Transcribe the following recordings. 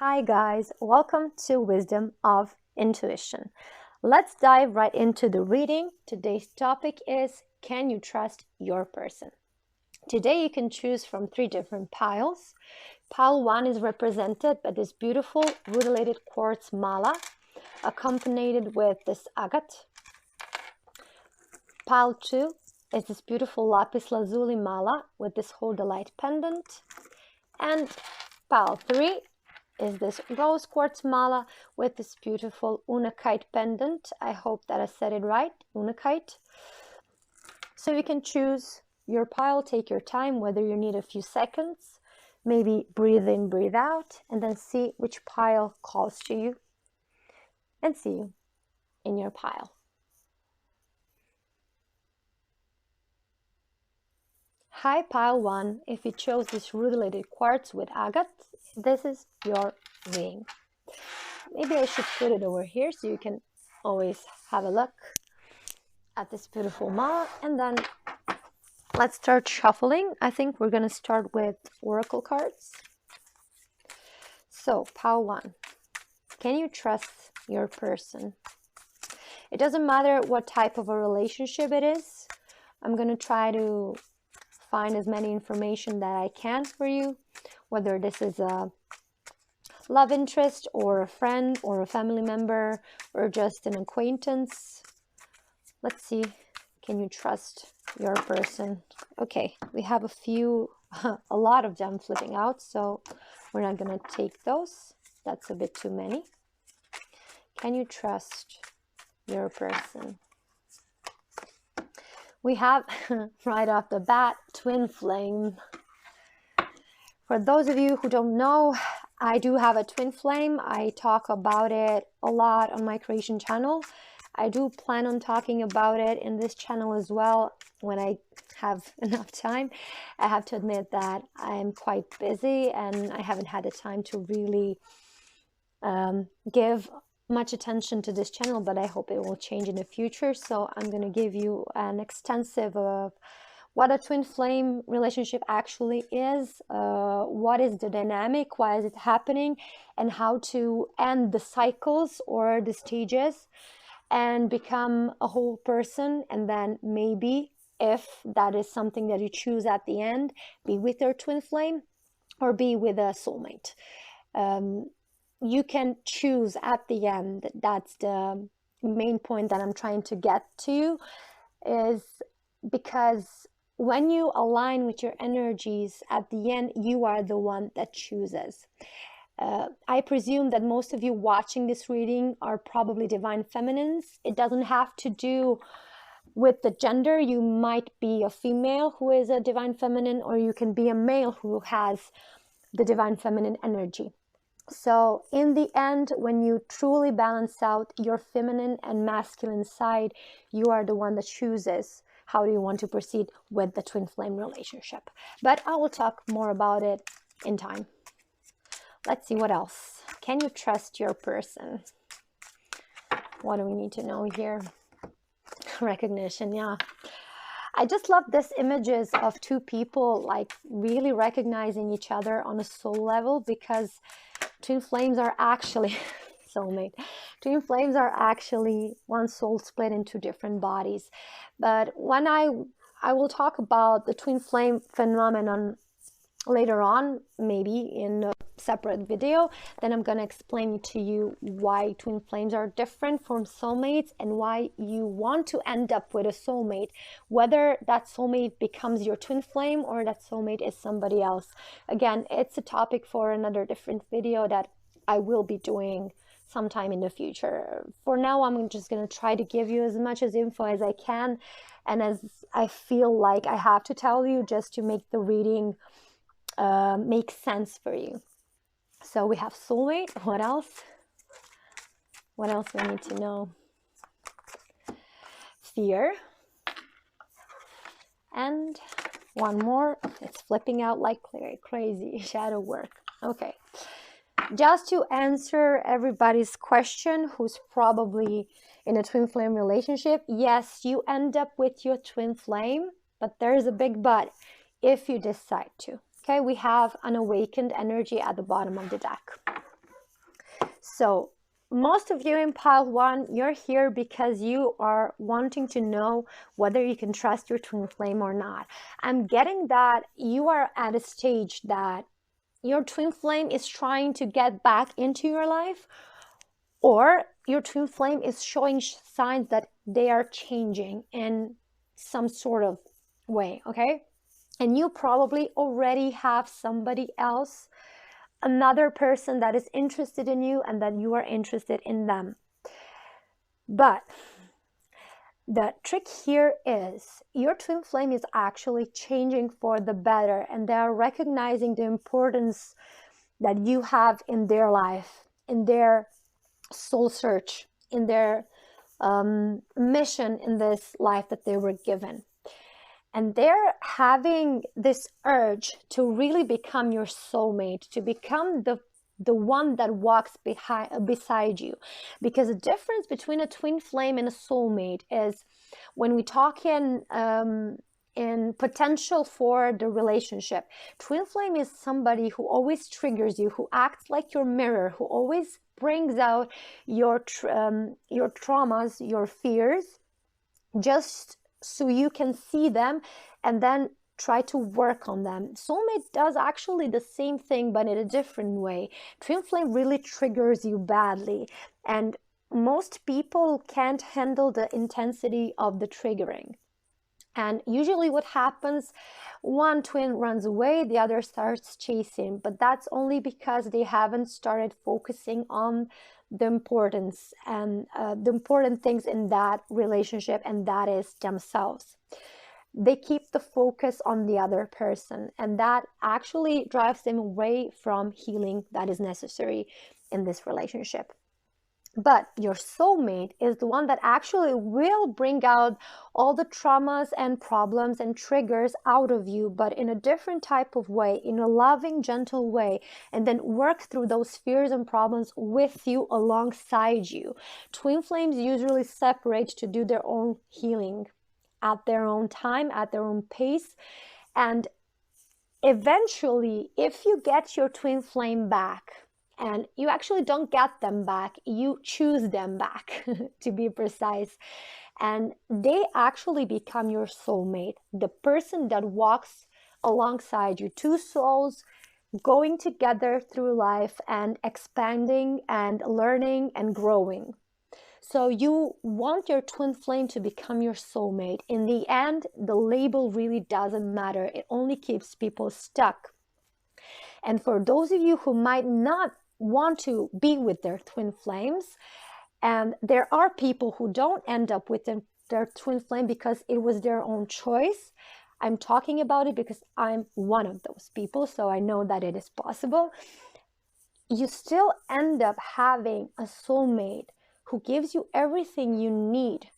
Hi guys, welcome to Wisdom of Intuition. Let's dive right into the reading. Today's topic is, can you trust your person? Today you can choose from 3 different piles. Pile 1 is represented by this beautiful rutilated quartz mala, accompanied with this agate. Pile 2 is this beautiful lapis lazuli mala with this sodalite pendant. And pile 3 is this rose quartz mala with this beautiful unakite pendant. I hope that I said it right, unakite. So you can choose your pile, take your time, whether you need a few seconds, maybe breathe in, breathe out, and then see which pile calls to you, and see you in your pile. Hi pile 1, if you chose this rutilated quartz with agate, this is your ring. Maybe I should put it over here so you can always have a look at this beautiful mala. And then let's start shuffling. I think we're going to start with oracle cards. So pile 1, can you trust your person? It doesn't matter what type of a relationship it is. I'm going to try to find as many information that I can for you, whether this is a love interest or a friend or a family member or just an acquaintance. Let's see, can you trust your person? Okay, we have a lot of them flipping out, so we're not gonna take those. That's a bit too many. Can you trust your person? We have, right off the bat, twin flame. For those of you who don't know, I do have a twin flame. I talk about it a lot on my creation channel. I do plan on talking about it in this channel as well when I have enough time. I have to admit that I'm quite busy and I haven't had the time to really give much attention to this channel, but I hope it will change in the future. So I'm going to give you an extensive of what a twin flame relationship actually is, what is the dynamic, why is it happening, and how to end the cycles or the stages and become a whole person. And then maybe, if that is something that you choose at the end, be with your twin flame or be with a soulmate. You can choose at the end. That's the main point that I'm trying to get to, is because when you align with your energies at the end, you are the one that chooses. I presume that most of you watching this reading are probably divine feminines. It doesn't have to do with the gender. You might be a female who is a divine feminine, or you can be a male who has the divine feminine energy. So in the end, when you truly balance out your feminine and masculine side, you are the one that chooses how do you want to proceed with the twin flame relationship. But I will talk more about it in time. Let's see what else. Can you trust your person? What do we need to know here? Recognition, yeah. I just love these images of 2 people like really recognizing each other on a soul level, because twin flames are actually soulmate. Twin flames are actually one soul split into different bodies. But when I will talk about the twin flame phenomenon later on, maybe in a separate video, then I'm going to explain to you why twin flames are different from soulmates and why you want to end up with a soulmate, whether that soulmate becomes your twin flame or that soulmate is somebody else. Again, it's a topic for another different video that I will be doing sometime in the future. For now, I'm just going to try to give you as much as info as I can and as I feel like I have to tell you, just to make the reading make sense for you. So we have soulmate. What else? What else do I need to know? Fear. And one more. It's flipping out like crazy. Shadow work. Okay. Just to answer everybody's question who's probably in a twin flame relationship, yes, you end up with your twin flame, but there's a big but if you decide to. Okay, we have an awakened energy at the bottom of the deck. So most of you in pile 1, you're here because you are wanting to know whether you can trust your twin flame or not. I'm getting that you are at a stage that your twin flame is trying to get back into your life, or your twin flame is showing signs that they are changing in some sort of way, okay? And you probably already have somebody else, another person that is interested in you and that you are interested in them. But the trick here is your twin flame is actually changing for the better, and they are recognizing the importance that you have in their life, in their soul search, in their mission in this life that they were given. And they're having this urge to really become your soulmate, to become the one that walks beside you. Because the difference between a twin flame and a soulmate is, when we talk in potential for the relationship, twin flame is somebody who always triggers you, who acts like your mirror, who always brings out your traumas, your fears, just so you can see them and then try to work on them. Soulmate does actually the same thing, but in a different way. Twin flame really triggers you badly, and most people can't handle the intensity of the triggering. And usually what happens, one twin runs away, the other starts chasing, but that's only because they haven't started focusing on the importance and the important things in that relationship, and that is themselves. They keep the focus on the other person, and that actually drives them away from healing that is necessary in this relationship. But your soulmate is the one that actually will bring out all the traumas and problems and triggers out of you, but in a different type of way, in a loving, gentle way, and then work through those fears and problems with you, alongside you. Twin flames usually separate to do their own healing at their own time, at their own pace. And eventually, if you get your twin flame back, and you actually don't get them back, you choose them back, to be precise, and they actually become your soulmate, the person that walks alongside you, two souls going together through life and expanding and learning and growing. So you want your twin flame to become your soulmate. In the end, the label really doesn't matter. It only keeps people stuck. And for those of you who might not want to be with their twin flames, and there are people who don't end up with their twin flame because it was their own choice. I'm talking about it because I'm one of those people, so I know that it is possible. You still end up having a soulmate who gives you everything you need,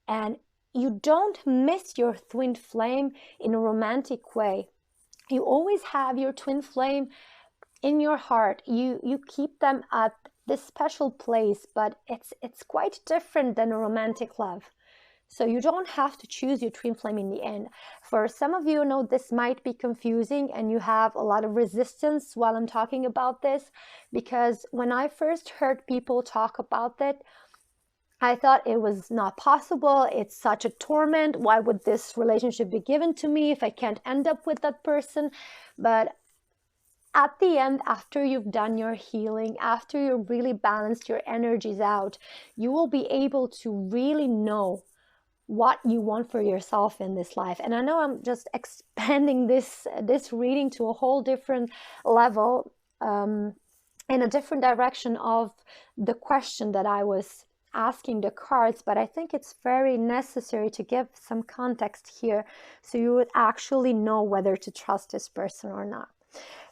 and you don't miss your twin flame in a romantic way. You always have your twin flame in your heart. You keep them at this special place, but it's quite different than a romantic love. So you don't have to choose your twin flame in the end. For some of you, know this might be confusing and you have a lot of resistance while I'm talking about this, because when I first heard people talk about it, I thought it was not possible. It's such a torment. Why would this relationship be given to me if I can't end up with that person? But at the end, after you've done your healing, after you've really balanced your energies out, you will be able to really know what you want for yourself in this life. And I know I'm just expanding this reading to a whole different level, in a different direction of the question that I was asking the cards, but I think it's very necessary to give some context here so you would actually know whether to trust this person or not.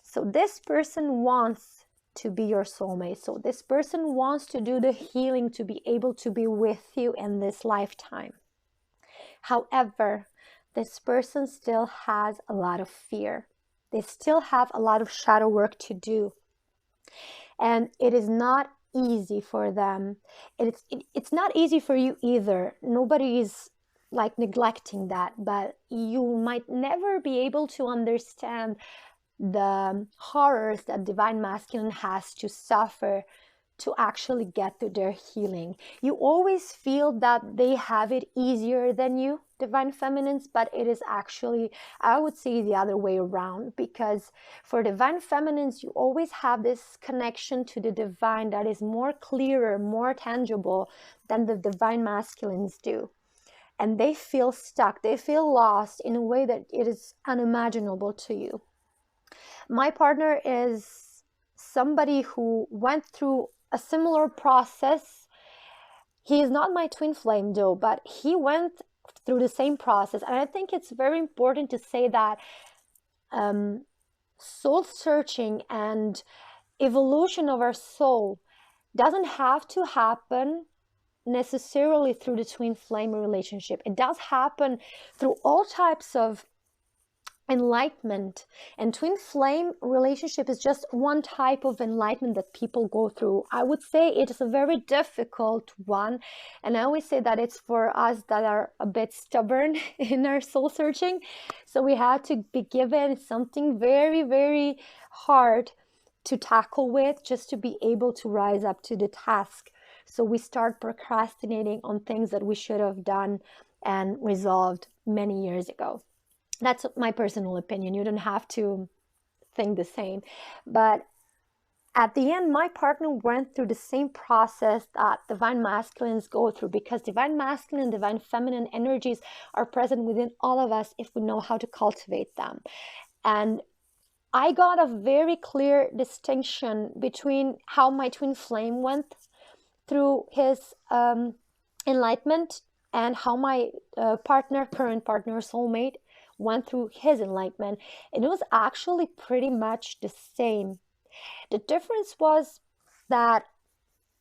So this person wants to be your soulmate. So this person wants to do the healing to be able to be with you in this lifetime. However, this person still has a lot of fear. They still have a lot of shadow work to do. And it is not easy for them. It's not easy for you either. Nobody is like neglecting that, but you might never be able to understand the horrors that divine masculine has to suffer to actually get to their healing. You always feel that they have it easier than you, divine feminines, but it is actually, I would say, the other way around, because for divine feminines, you always have this connection to the divine that is more clearer, more tangible than the divine masculines do. And they feel stuck, they feel lost in a way that it is unimaginable to you. My partner is somebody who went through a similar process. He is not my twin flame though, but he went through the same process. And I think it's very important to say that soul searching and evolution of our soul doesn't have to happen necessarily through the twin flame relationship. It does happen through all types of enlightenment, and twin flame relationship is just one type of enlightenment that people go through. I would say it is a very difficult one, and I always say that it's for us that are a bit stubborn in our soul searching. So we had to be given something very, very hard to tackle with just to be able to rise up to the task. So we start procrastinating on things that we should have done and resolved many years ago. That's my personal opinion. You don't have to think the same. But at the end, my partner went through the same process that divine masculines go through, because divine masculine and divine feminine energies are present within all of us if we know how to cultivate them. And I got a very clear distinction between how my twin flame went through his enlightenment and how my current partner, soulmate, went through his enlightenment, and it was actually pretty much the same. The difference was that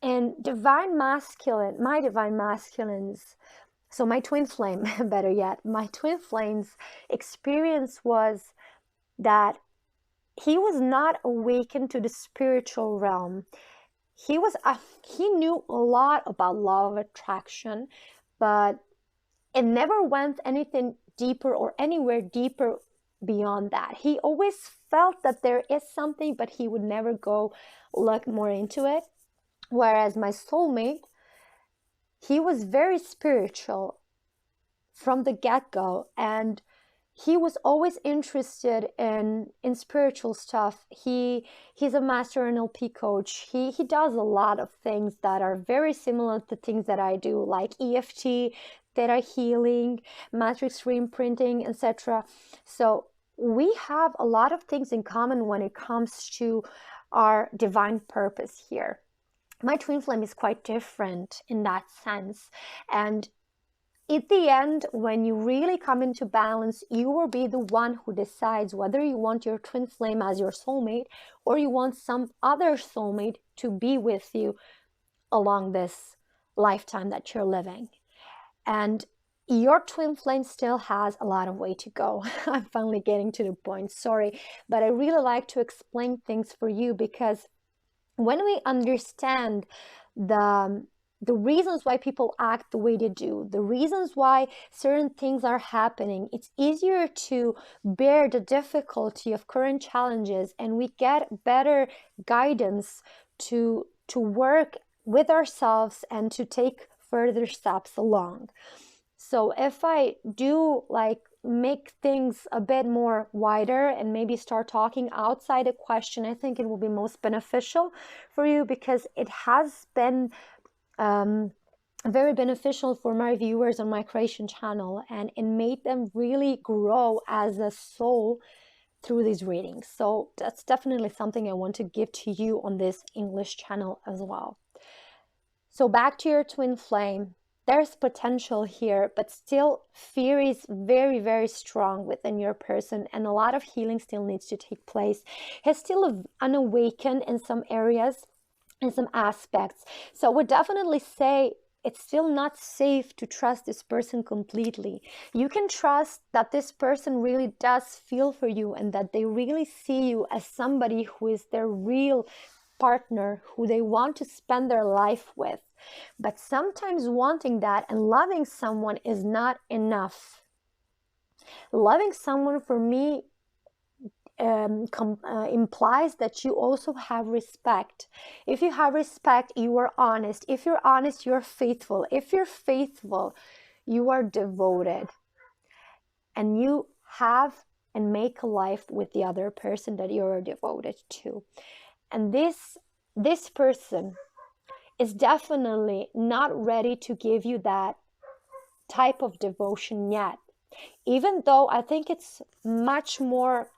in divine masculine, my divine masculines, so my twin flame, better yet, my twin flame's experience was that he was not awakened to the spiritual realm. He knew a lot about law of attraction, but it never went anything deeper or anywhere deeper beyond that. He always felt that there is something, but he would never go look more into it. Whereas my soulmate, he was very spiritual from the get-go, and he was always interested in spiritual stuff. He's a master NLP coach. He does a lot of things that are very similar to things that I do, like EFT, theta healing, matrix reimprinting, etc. So we have a lot of things in common when it comes to our divine purpose here. My twin flame is quite different in that sense, and at the end, when you really come into balance, you will be the one who decides whether you want your twin flame as your soulmate or you want some other soulmate to be with you along this lifetime that you're living. And your twin flame still has a lot of way to go. I'm finally getting to the point, sorry, but I really like to explain things for you, because when we understand the reasons why people act the way they do, the reasons why certain things are happening, it's easier to bear the difficulty of current challenges, and we get better guidance to work with ourselves and to take further steps along. So if I do make things a bit more wider and maybe start talking outside a question, I think it will be most beneficial for you, because it has been very beneficial for my viewers on my creation channel, and it made them really grow as a soul through these readings. So that's definitely something I want to give to you on this English channel as well. So back to your twin flame, there's potential here, but still fear is very, very strong within your person, and a lot of healing still needs to take place. He's still unawakened in some areas, in some aspects. So I would definitely say it's still not safe to trust this person completely. You can trust that this person really does feel for you, and that they really see you as somebody who is their real partner, who they want to spend their life with. But sometimes wanting that and loving someone is not enough. Loving someone, for me, implies that you also have respect. If you have respect, you are honest. If you're honest, you're faithful. If you're faithful, you are devoted. And you have and make a life with the other person that you're devoted to. And this person is definitely not ready to give you that type of devotion yet. Even though I think it's much more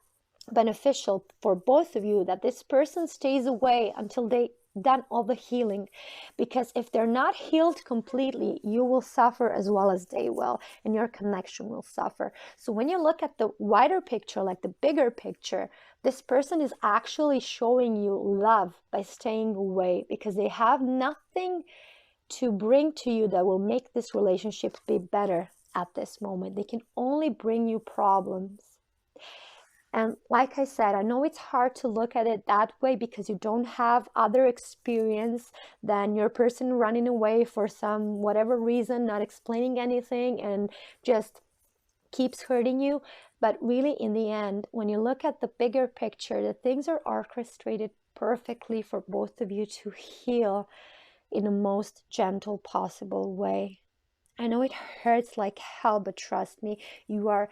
beneficial for both of you that this person stays away until they done all the healing, because if they're not healed completely, you will suffer as well as they will, and your connection will suffer. So when you look at the wider picture, like the bigger picture, this person is actually showing you love by staying away, because they have nothing to bring to you that will make this relationship be better at this moment. They can only bring you problems. And like I said, I know it's hard to look at it that way because you don't have other experience than your person running away for some whatever reason, not explaining anything, and just keeps hurting you. But really, in the end, when you look at the bigger picture, the things are orchestrated perfectly for both of you to heal in the most gentle possible way. I know it hurts like hell, but trust me, you are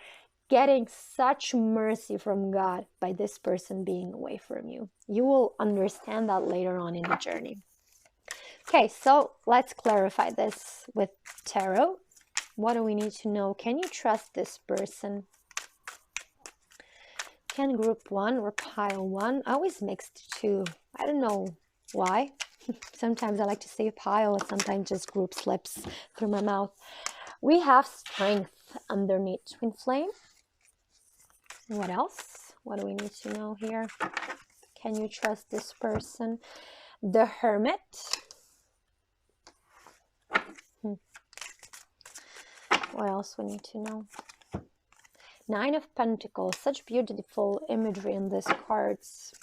getting such mercy from God by this person being away from you. You will understand that later on in the journey. Okay, so let's clarify this with tarot. What do we need to know? Can you trust this person? Can group 1 or pile 1? I always mixed two. I don't know why. Sometimes I like to say pile, and sometimes just group slips through my mouth. We have strength underneath twin flame. What else? What do we need to know here? Can you trust this person? The Hermit. What else we need to know? Nine of Pentacles. Such beautiful imagery in these cards.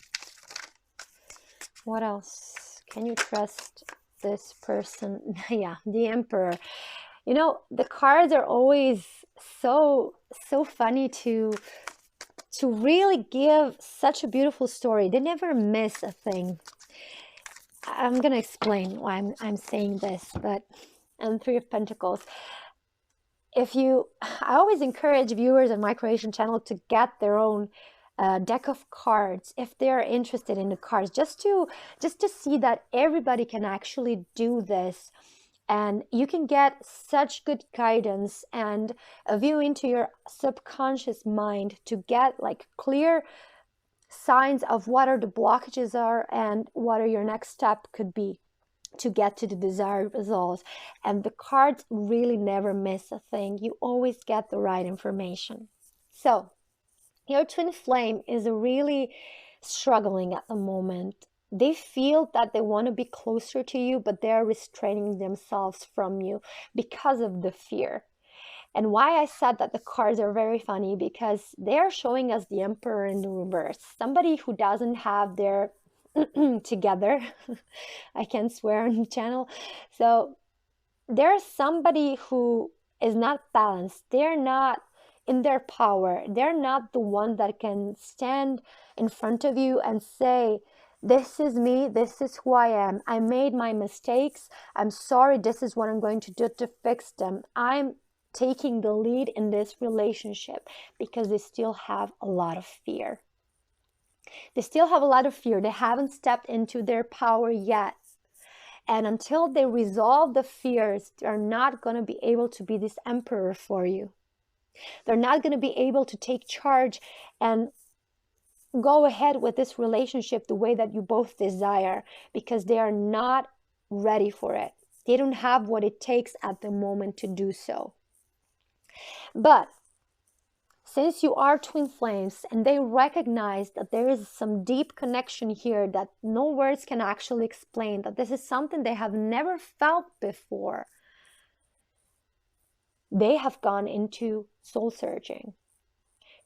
What else? Can you trust this person? Yeah, the Emperor. You know, the cards are always so funny to really give such a beautiful story. They never miss a thing. I'm gonna explain why I'm saying this, but and Three of Pentacles. I always encourage viewers on my creation channel to get their own deck of cards if they're interested in the cards, just to see that everybody can actually do this. And you can get such good guidance and a view into your subconscious mind to get like clear signs of what are the blockages are and what are your next step could be to get to the desired results. And the cards really never miss a thing. You always get the right information. So your twin flame is really struggling at the moment. They feel that they want to be closer to you, but they're restraining themselves from you because of the fear. And why I said that the cards are very funny, because they're showing us the Emperor in the reverse. Somebody who doesn't have their together. I can't swear on the channel. So there's somebody who is not balanced. They're not in their power. They're not the one that can stand in front of you and say, this is me, this is who I am. I made my mistakes. I'm sorry, this is what I'm going to do to fix them. I'm taking the lead in this relationship, because they still have a lot of fear. They still have a lot of fear. They haven't stepped into their power yet. And until they resolve the fears, they're not going to be able to be this Emperor for you. They're not going to be able to take charge and go ahead with this relationship the way that you both desire, because they are not ready for it. They don't have what it takes at the moment to do so. But since you are twin flames and they recognize that there is some deep connection here that no words can actually explain, that this is something they have never felt before, they have gone into soul searching.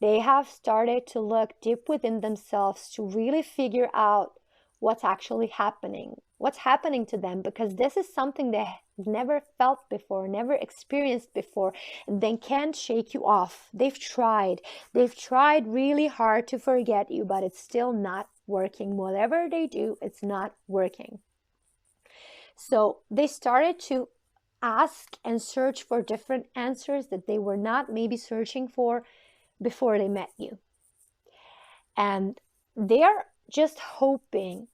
They have started to look deep within themselves to really figure out what's actually happening, what's happening to them, because this is something never felt before, never experienced before, and then can't shake you off. They've tried really hard to forget you, but it's still not working. Whatever they do, it's not working. So they started to ask and search for different answers that they were not maybe searching for before they met you. And they're just hoping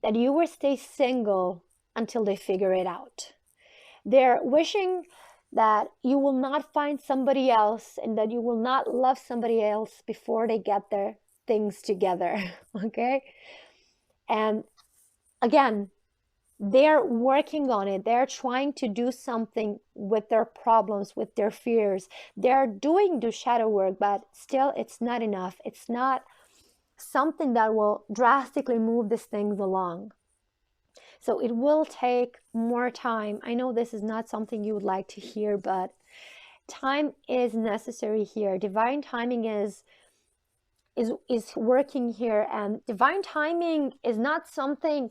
that you will stay single until they figure it out. They're wishing that you will not find somebody else and that you will not love somebody else before they get their things together, okay? And again, they're working on it. They're trying to do something with their problems, with their fears. They're doing the shadow work, but still it's not enough. It's not something that will drastically move these things along. So it will take more time. I know this is not something you would like to hear, but time is necessary here. Divine timing is working here, and divine timing is not something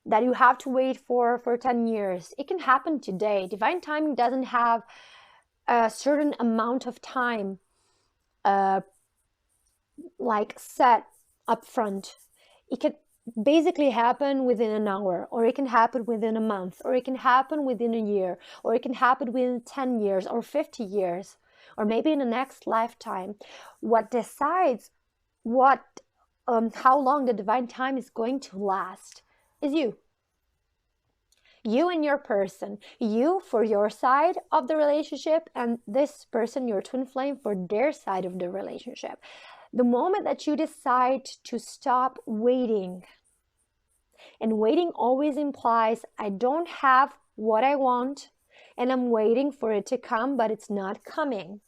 that you have to wait for 10 years. It can happen today. Divine timing doesn't have a certain amount of time like set up front. It can basically happen within an hour, or it can happen within a month, or it can happen within a year, or it can happen within 10 years or 50 years, or maybe in the next lifetime. What decides how long the divine time is going to last is you. You and your person. You for your side of the relationship, and this person, your twin flame, for their side of the relationship. The moment that you decide to stop waiting, and waiting always implies I don't have what I want and I'm waiting for it to come, but it's not coming.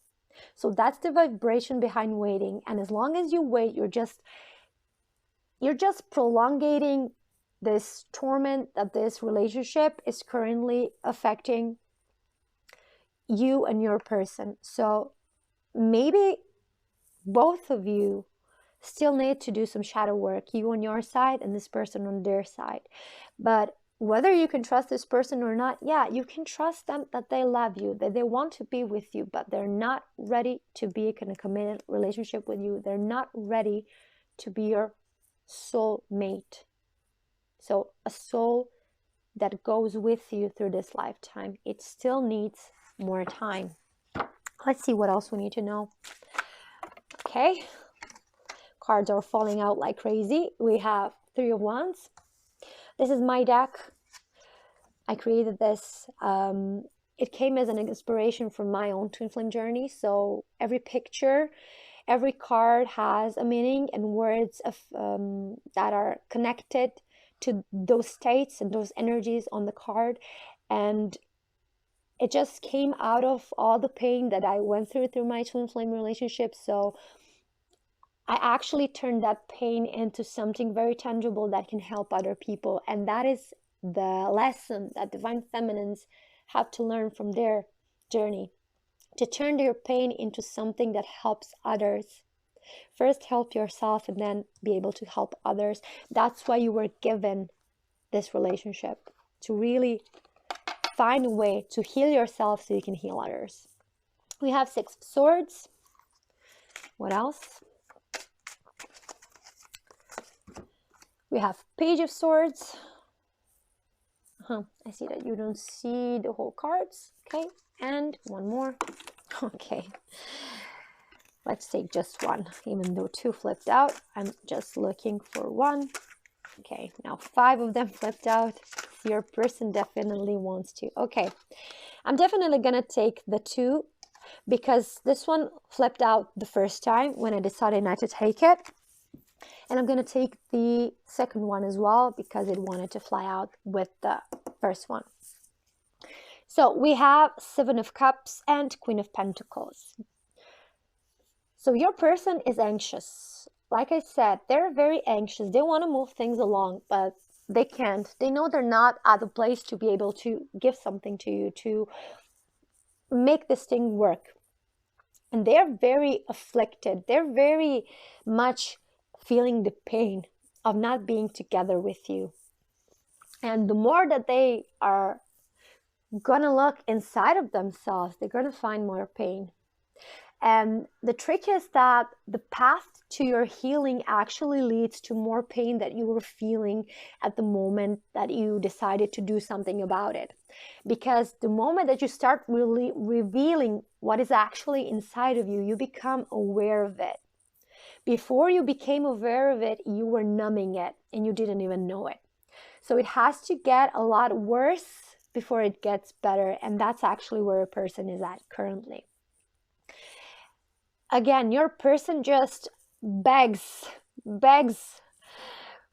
So that's the vibration behind waiting. And as long as you wait, you're just prolongating this torment that this relationship is currently affecting you and your person. So maybe both of you still need to do some shadow work, you on your side and this person on their side. But whether you can trust this person or not, yeah, you can trust them that they love you, that they want to be with you, but they're not ready to be in a committed relationship with you. They're not ready to be your soul mate. So a soul that goes with you through this lifetime. It still needs more time. Let's see what else we need to know. Okay. Cards are falling out like crazy. We have Three of Wands. This is my deck. I created this. It came as an inspiration from my own twin flame journey. So every picture, every card has a meaning and words of that are connected to those states and those energies on the card. And it just came out of all the pain that I went through my twin flame relationship. So I actually turned that pain into something very tangible that can help other people. And that is the lesson that divine feminines have to learn from their journey, to turn their pain into something that helps others. First help yourself and then be able to help others. That's why you were given this relationship, to really find a way to heal yourself so you can heal others. We have Six of Swords. What else? We have Page of Swords. I see that you don't see the whole cards. Okay, and one more. Okay, let's take just one, even though two flipped out. I'm just looking for one. Okay, now 5 of them flipped out. Your person definitely wants to. Okay, I'm definitely gonna take the 2 because this one flipped out the first time when I decided not to take it. And I'm going to take the second one as well because it wanted to fly out with the first one. So we have Seven of Cups and Queen of Pentacles. So your person is anxious. Like I said, they're very anxious. They want to move things along, but they can't. They know they're not at the place to be able to give something to you, to make this thing work. And they're very afflicted. They're very much feeling the pain of not being together with you. And the more that they are gonna look inside of themselves, they're gonna find more pain. And the trick is that the path to your healing actually leads to more pain that you were feeling at the moment that you decided to do something about it. Because the moment that you start really revealing what is actually inside of you, you become aware of it. Before you became aware of it, you were numbing it and you didn't even know it. So it has to get a lot worse before it gets better. And that's actually where a person is at currently. Again, your person just begs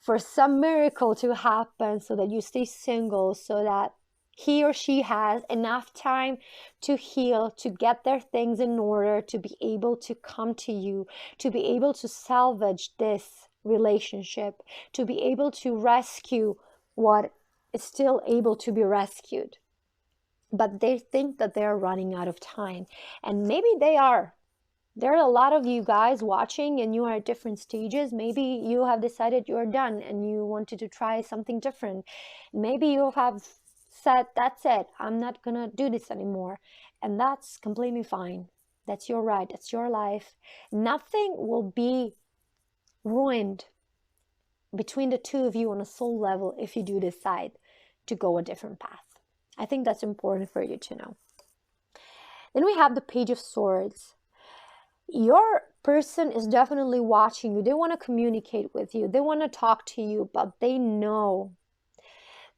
for some miracle to happen so that you stay single, so that he or she has enough time to heal, to get their things in order, to be able to come to you, to be able to salvage this relationship, to be able to rescue what is still able to be rescued. But they think that they're running out of time, and maybe they are. There are a lot of you guys watching and you are at different stages. Maybe you have decided you're done and you wanted to try something different. Maybe you have said, that's it, I'm not gonna do this anymore. And that's completely fine. That's your right, that's your life. Nothing will be ruined between the two of you on a soul level if you do decide to go a different path. I think that's important for you to know. Then we have the Page of Swords. Your person is definitely watching you. They want to communicate with you. They want to talk to you, but they know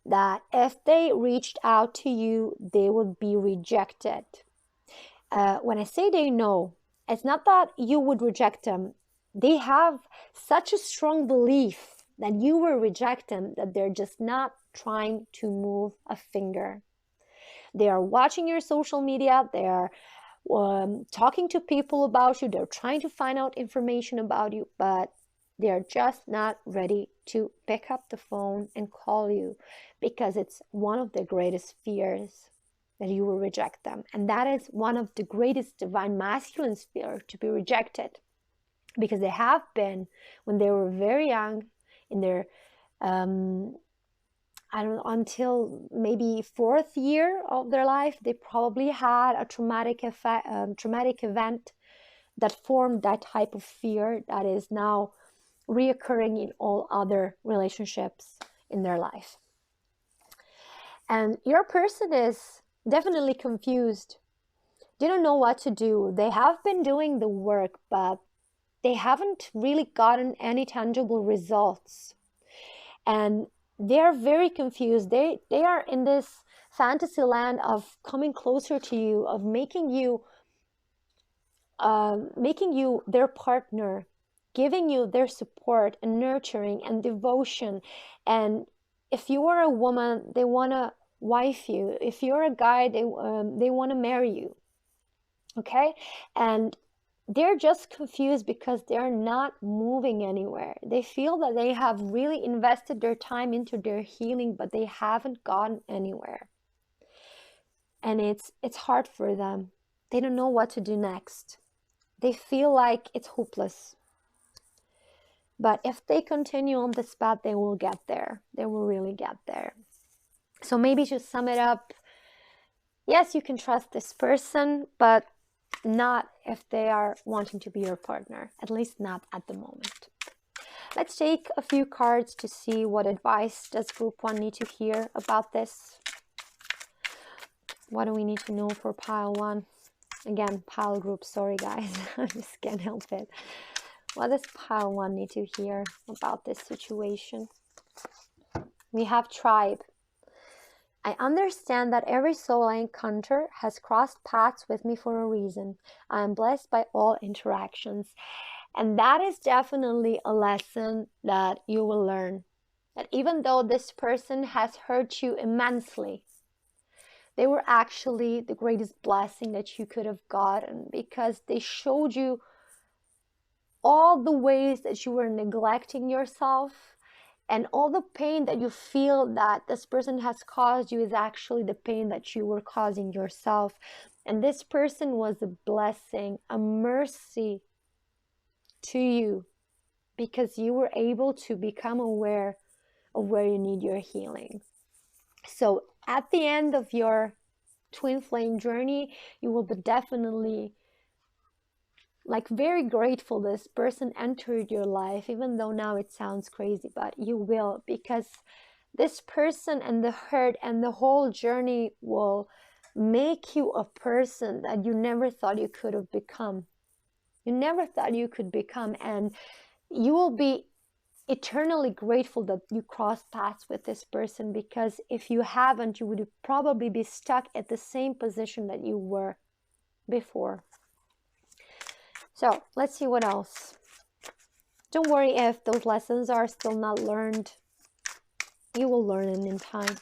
that if they reached out to you, they would be rejected. When I say they know, it's not that you would reject them. They have such a strong belief that you will reject them that they're just not trying to move a finger. They are watching your social media. They are talking to people about you. They're trying to find out information about you, but they're just not ready to pick up the phone and call you, because it's one of their greatest fears that you will reject them. And that is one of the greatest divine masculine fears, to be rejected, because they have been, when they were very young, in their I don't know, until maybe 4th year of their life, they probably had a traumatic event that formed that type of fear that is now reoccurring in all other relationships in their life. And your person is definitely confused. They don't know what to do. They have been doing the work, but they haven't really gotten any tangible results. And they're very confused. They are in this fantasy land of coming closer to you, of making you their partner, giving you their support and nurturing and devotion. And if you are a woman, they want to wife you. If you're a guy, they want to marry you. Okay? And they're just confused because they're not moving anywhere. They feel that they have really invested their time into their healing, but they haven't gotten anywhere. And it's hard for them. They don't know what to do next. They feel like it's hopeless. But if they continue on this path, they will get there. They will really get there. So maybe to sum it up, yes, you can trust this person, but not if they are wanting to be your partner, at least not at the moment. Let's take a few cards to see what advice does group 1 need to hear about this. What do we need to know for pile 1? Again, pile group, sorry guys, I just can't help it. What does pile 1 need to hear about this situation? We have tribe. I understand that every soul I encounter has crossed paths with me for a reason. I am blessed by all interactions. And that is definitely a lesson that you will learn. That even though this person has hurt you immensely, they were actually the greatest blessing that you could have gotten, because they showed you all the ways that you were neglecting yourself. And all the pain that you feel that this person has caused you is actually the pain that you were causing yourself. And this person was a blessing, a mercy to you, because you were able to become aware of where you need your healing. So at the end of your twin flame journey, you will be definitely like very grateful this person entered your life, even though now it sounds crazy, but you will, because this person and the hurt and the whole journey will make you a person that you never thought you could have become. You never thought you could become, and you will be eternally grateful that you crossed paths with this person, because if you haven't, you would probably be stuck at the same position that you were before. So let's see what else. Don't worry if those lessons are still not learned. You will learn them in time.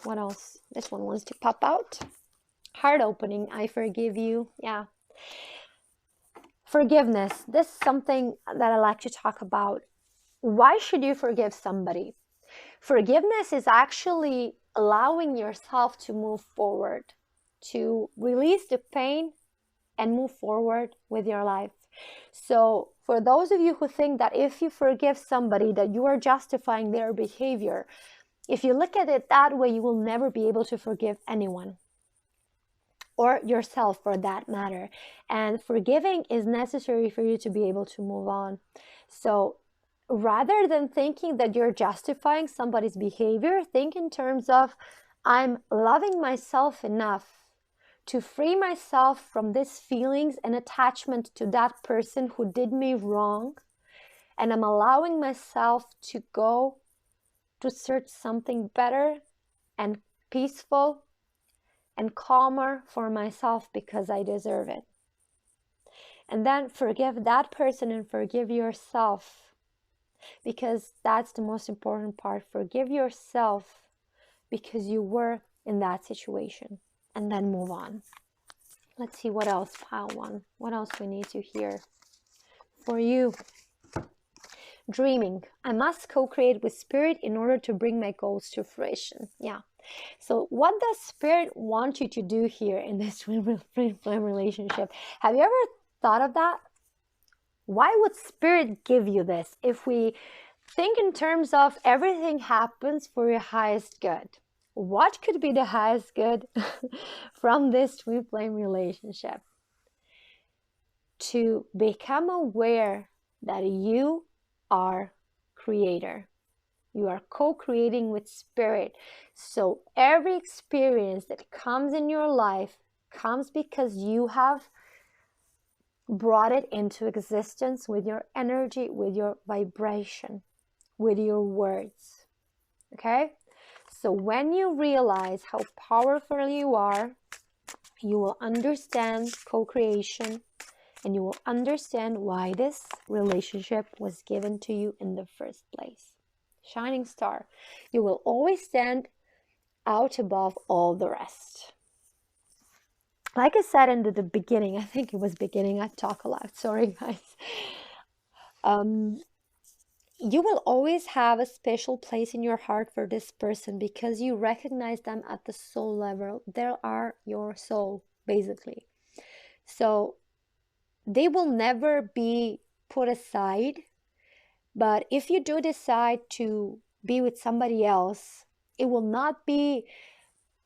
What else? This one wants to pop out. Heart opening. I forgive you. Yeah. Forgiveness. This is something that I like to talk about. Why should you forgive somebody? Forgiveness is actually allowing yourself to move forward, to release the pain and move forward with your life. So for those of you who think that if you forgive somebody that you are justifying their behavior, if you look at it that way, you will never be able to forgive anyone, or yourself for that matter. And forgiving is necessary for you to be able to move on. So rather than thinking that you're justifying somebody's behavior, think in terms of, I'm loving myself enough to free myself from these feelings and attachment to that person who did me wrong, and I'm allowing myself to go to search something better and peaceful and calmer for myself, because I deserve it. And then forgive that person and forgive yourself, because that's the most important part. Forgive yourself because you were in that situation, and then move on. Let's see what else, pile one. What else we need to hear for you? Dreaming. I must co-create with spirit in order to bring my goals to fruition. Yeah. So what does spirit want you to do here in this twin flame relationship? Have you ever thought of that? Why would spirit give you this? If we think in terms of everything happens for your highest good, what could be the highest good from this twin flame relationship? To become aware that you are creator. You are co-creating with spirit. So every experience that comes in your life comes because you have brought it into existence with your energy, with your vibration, with your words. Okay? So when you realize how powerful you are, you will understand co-creation, and you will understand why this relationship was given to you in the first place. Shining star. You will always stand out above all the rest. Like I said in the beginning, I think it was beginning, I talk a lot, sorry guys. You will always have a special place in your heart for this person, because you recognize them at the soul level. They are your soul, basically. So they will never be put aside. But if you do decide to be with somebody else, it will not be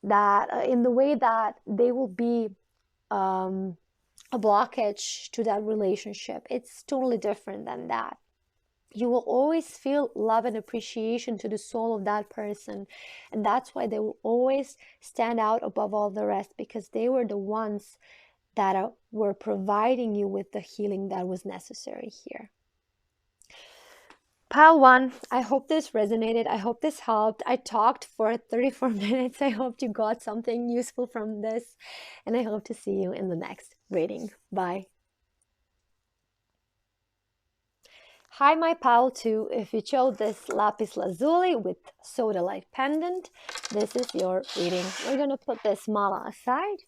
that in the way that they will be a blockage to that relationship. It's totally different than that. You will always feel love and appreciation to the soul of that person. And that's why they will always stand out above all the rest, because they were the ones that were providing you with the healing that was necessary here. Pile one, I hope this resonated. I hope this helped. I talked for 34 minutes. I hope you got something useful from this, and I hope to see you in the next reading. Bye. Hi, my pile 2. If you chose this lapis lazuli with sodalite pendant, this is your reading. We're going to put this mala aside,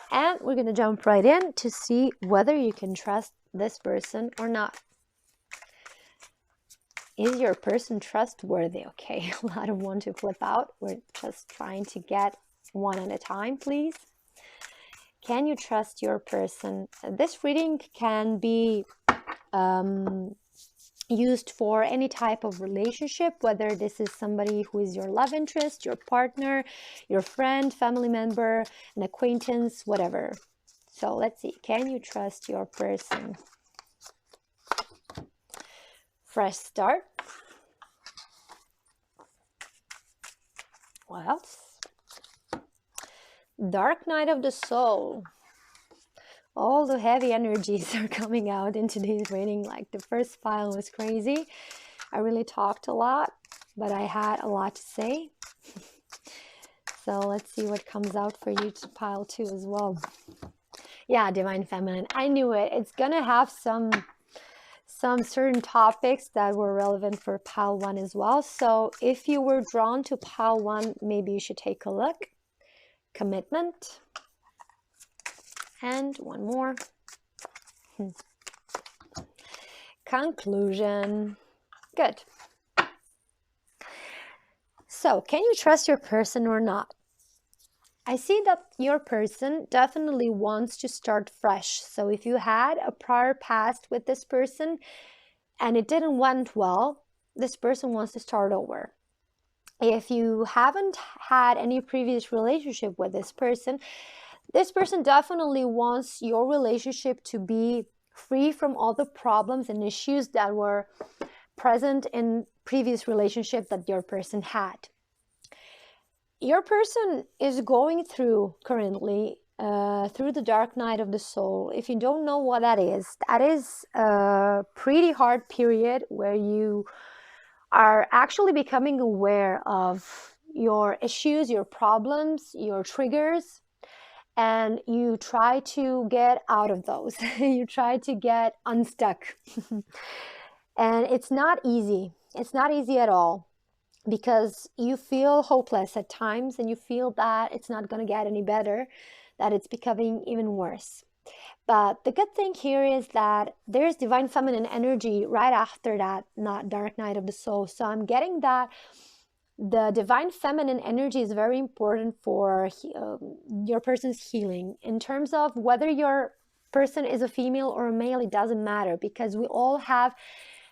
and we're going to jump right in to see whether you can trust this person or not. Is your person trustworthy? Okay, a lot of one to flip out. We're just trying to get one at a time, please. Can you trust your person? This reading can be used for any type of relationship, whether this is somebody who is your love interest, your partner, your friend, family member, an acquaintance, whatever. So let's see, can you trust your person? Fresh start. What else? Dark night of the soul. All the heavy energies are coming out in today's reading. Like the first file was crazy. I really talked a lot, but I had a lot to say. So let's see what comes out for you to pile 2 as well. Yeah, Divine Feminine. I knew it. It's gonna have some certain topics that were relevant for pile 1 as well. So if you were drawn to pile 1, maybe you should take a look. Commitment. And one more. Conclusion. Good. So, can you trust your person or not? I see that your person definitely wants to start fresh. So if you had a prior past with this person and it didn't went well, this person wants to start over. If you haven't had any previous relationship with this person definitely wants your relationship to be free from all the problems and issues that were present in previous relationship that your person had. Your person is going through currently through the dark night of the soul. If you don't know what that is a pretty hard period where you are actually becoming aware of your issues, your problems, your triggers, and you try to get out of those. You try to get unstuck. And it's not easy. It's not easy at all, because you feel hopeless at times and you feel that it's not going to get any better, that it's becoming even worse. But the good thing here is that there's Divine Feminine energy right after that dark night of the soul. So I'm getting that the Divine Feminine energy is very important for your person's healing. In terms of whether your person is a female or a male, it doesn't matter, because we all have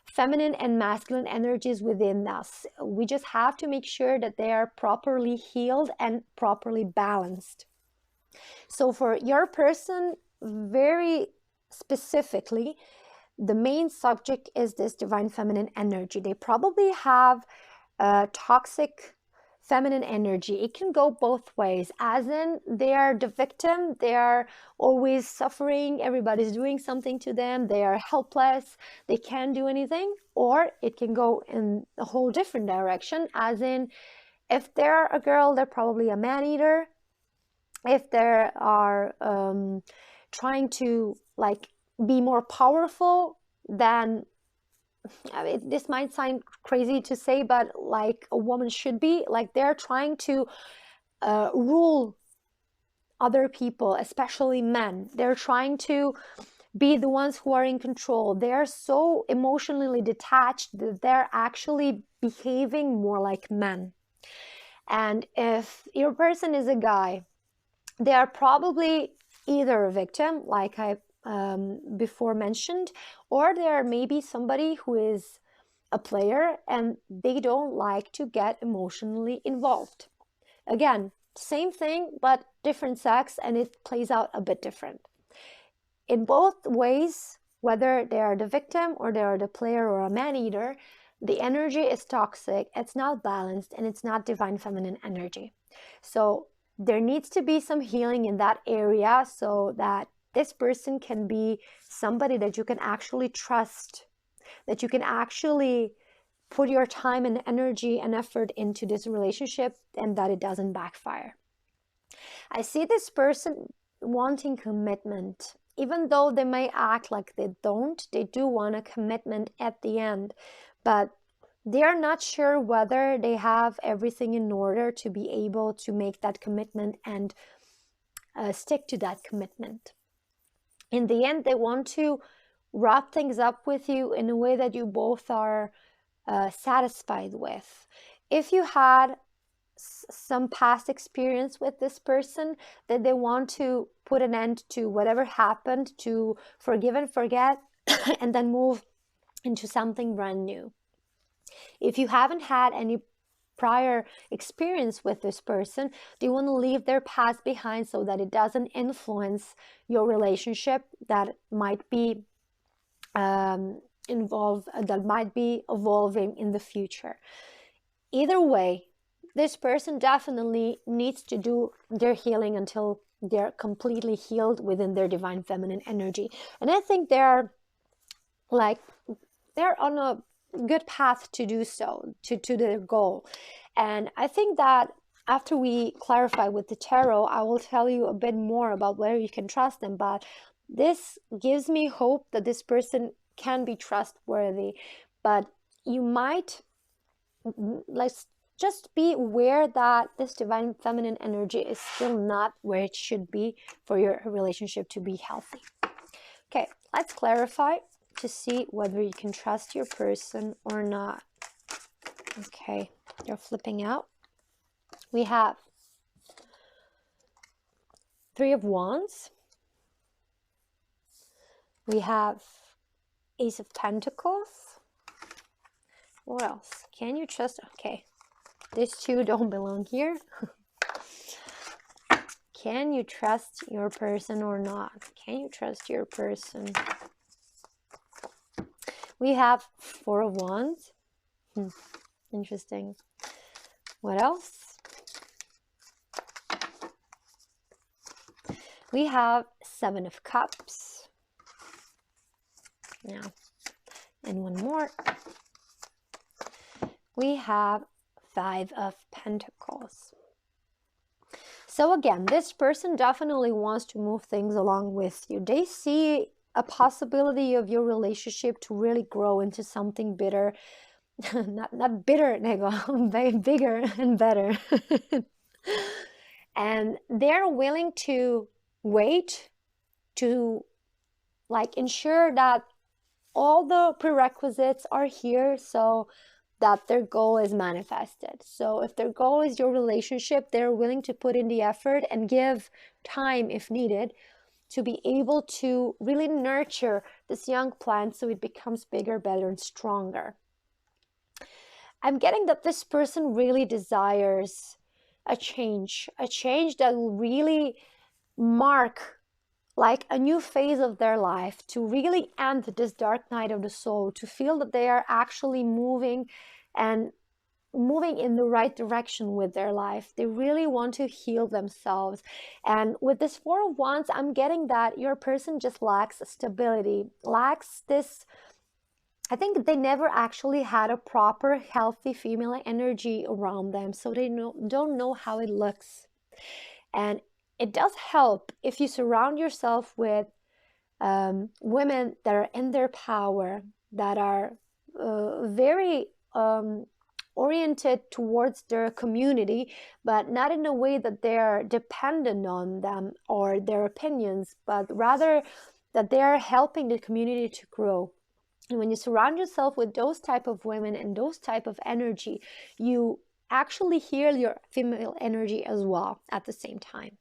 feminine and masculine energies within us. We just have to make sure that they are properly healed and properly balanced. So for your person, very specifically, the main subject is this Divine Feminine energy. They probably have toxic feminine energy. It can go both ways, as in they are the victim, they are always suffering, everybody's doing something to them, they are helpless, they can't do anything. Or it can go in a whole different direction, as in if they're a girl, they're probably a man-eater. If they are trying to like be more powerful than, I mean, this might sound crazy to say, but like a woman should be, like they're trying to rule other people, especially men. They're trying to be the ones who are in control. They're so emotionally detached that they're actually behaving more like men. And if your person is a guy, they are probably either a victim, like I before mentioned, or there may be somebody who is a player and they don't like to get emotionally involved. Again, same thing, but different sex, and it plays out a bit different. In both ways, whether they are the victim or they are the player or a man-eater, the energy is toxic, it's not balanced, and it's not Divine Feminine energy. So there needs to be some healing in that area so that this person can be somebody that you can actually trust, that you can actually put your time and energy and effort into this relationship, and that it doesn't backfire. I see this person wanting commitment. Even though they may act like they don't, they do want a commitment at the end. But they are not sure whether they have everything in order to be able to make that commitment and stick to that commitment. In the end, they want to wrap things up with you in a way that you both are satisfied with. If you had some past experience with this person, that they want to put an end to whatever happened, to forgive and forget, and then move into something brand new. If you haven't had any prior experience with this person, they want to leave their past behind so that it doesn't influence your relationship that might be evolving in the future. Either way, this person definitely needs to do their healing until they're completely healed within their divine feminine energy. And I think they're on a good path to do so, to their goal. And I think that after we clarify with the tarot, I will tell you a bit more about whether you can trust them. But this gives me hope that this person can be trustworthy. But you might, let's just be aware that this divine feminine energy is still not where it should be for your relationship to be healthy. Okay, let's clarify to see whether you can trust your person or not. Okay, they're flipping out. We have Three of Wands. We have Ace of Pentacles. What else? Can you trust? Okay, these two don't belong here. Can you trust your person or not? Can you trust your person? We have Four of Wands. Interesting. What else? We have Seven of Cups. Now, and one more. We have Five of Pentacles. So again, this person definitely wants to move things along with you. They see a possibility of your relationship to really grow into something bigger, not bitter, bigger and better. And they're willing to wait to ensure that all the prerequisites are here so that their goal is manifested. So if their goal is your relationship, they're willing to put in the effort and give time if needed to be able to really nurture this young plant so it becomes bigger, better, and stronger. I'm getting that this person really desires a change that will really mark a new phase of their life, to really end this dark night of the soul, to feel that they are actually moving in the right direction with their life. They really want to heal themselves. And with this Four of Wands, I'm getting that your person just lacks stability, lacks this. I think they never actually had a proper, healthy female energy around them, so they don't know how it looks. And it does help if you surround yourself with women that are in their power, that are very oriented towards their community, but not in a way that they're dependent on them or their opinions, but rather that they're helping the community to grow. And when you surround yourself with those type of women and those type of energy, you actually heal your female energy as well at the same time.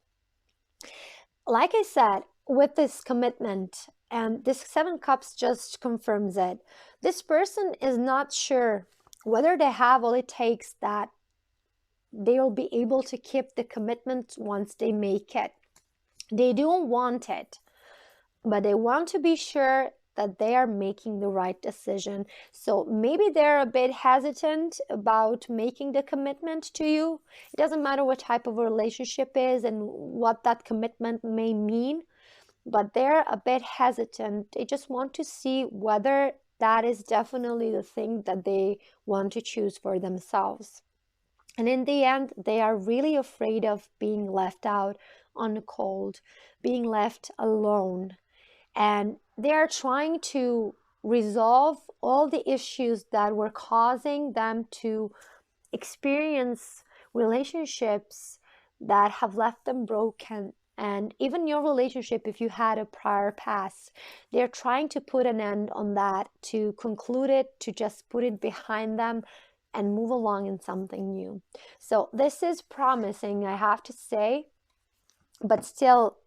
Like I said, with this commitment, and this Seven Cups just confirms it, this person is not sure whether they have all it takes that they will be able to keep the commitment once they make it. They don't want it, but they want to be sure that they are making the right decision. So maybe they're a bit hesitant about making the commitment to you. It doesn't matter what type of a relationship is and what that commitment may mean, but they're a bit hesitant. They just want to see whether that is definitely the thing that they want to choose for themselves. And in the end, they are really afraid of being left out on the cold, being left alone. And they are trying to resolve all the issues that were causing them to experience relationships that have left them broken. And even your relationship, if you had a prior past, they're trying to put an end on that, to conclude it, to just put it behind them and move along in something new. So this is promising, I have to say, but still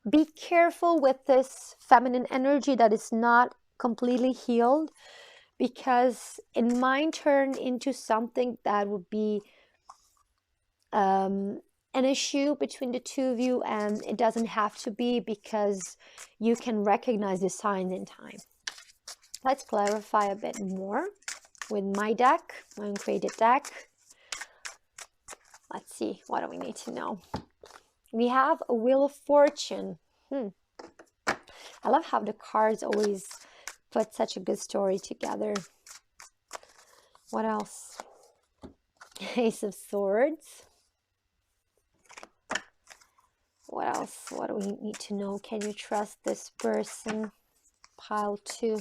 be careful with this feminine energy that is not completely healed. because it might turn into something that would be an issue between the two of you, and it doesn't have to be, because you can recognize the signs in time. Let's clarify a bit more with my deck, my uncreated deck. Let's see, what do we need to know? We have a Wheel of Fortune. I love how the cards always put such a good story together. What else? Ace of Swords. What else? What do we need to know? Can you trust this person? Pile 2.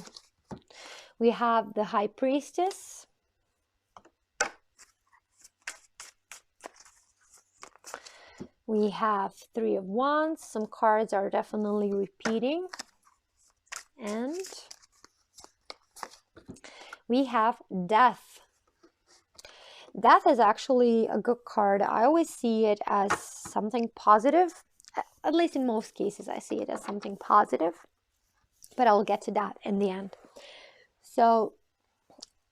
We have the High Priestess. We have 3 of Wands. Some cards are definitely repeating. And we have Death. Death is actually a good card. I always see it as something positive. At least in most cases, I see it as something positive. But I'll get to that in the end. So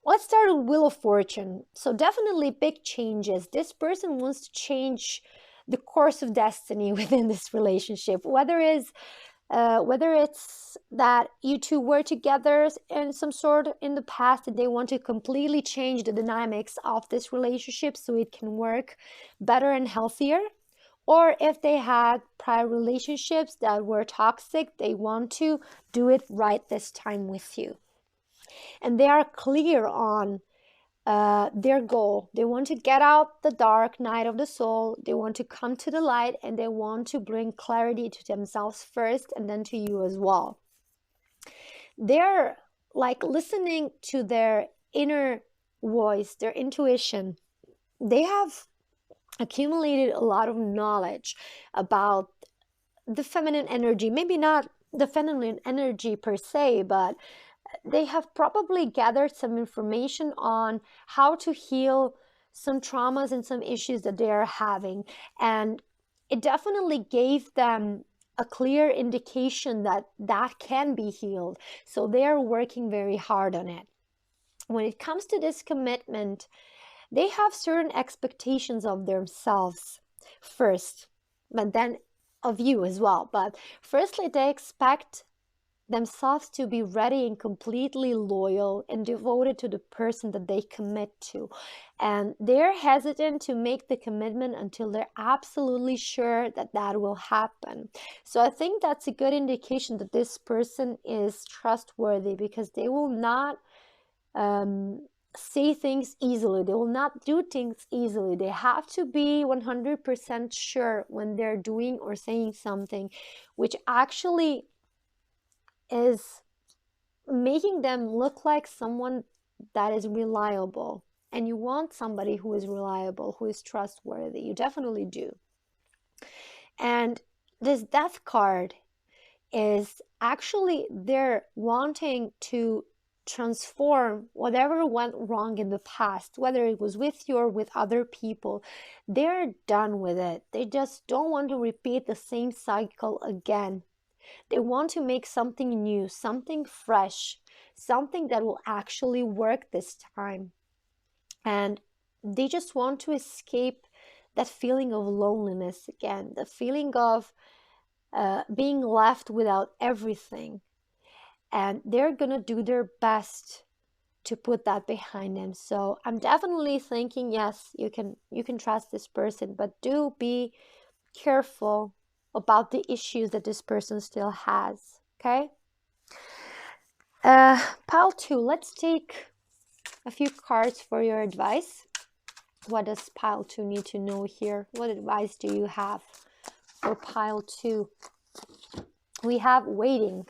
let's start with Wheel of Fortune. So definitely big changes. This person wants to change the course of destiny within this relationship, whether it's that you two were together in some sort in the past and they want to completely change the dynamics of this relationship so it can work better and healthier, or if they had prior relationships that were toxic, they want to do it right this time with you. And they are clear on their goal. They want to get out the dark night of the soul. They want to come to the light, and they want to bring clarity to themselves first and then to you as well. They're like listening to their inner voice, their intuition. They have accumulated a lot of knowledge about the feminine energy. Maybe not the feminine energy per se, but they have probably gathered some information on how to heal some traumas and some issues that they are having. And it definitely gave them a clear indication that that can be healed. So they are working very hard on it. When it comes to this commitment, they have certain expectations of themselves first, but then of you as well. But firstly, they expect themselves to be ready and completely loyal and devoted to the person that they commit to. And they're hesitant to make the commitment until they're absolutely sure that that will happen. So I think that's a good indication that this person is trustworthy, because they will not say things easily. They will not do things easily. They have to be 100% sure when they're doing or saying something, which actually is making them look like someone that is reliable. And you want somebody who is reliable, who is trustworthy. You definitely do. And this Death card is actually they're wanting to transform whatever went wrong in the past, whether it was with you or with other people. They're done with it. They just don't want to repeat the same cycle again. They want to make something new, something fresh, something that will actually work this time. And they just want to escape that feeling of loneliness again, the feeling of being left without everything. And they're going to do their best to put that behind them. So I'm definitely thinking, yes, you can trust this person, but do be careful about the issues that this person still has. Okay. Pile 2, let's take a few cards for your advice. What does pile 2 need to know here? What advice do you have for pile 2? We have waiting.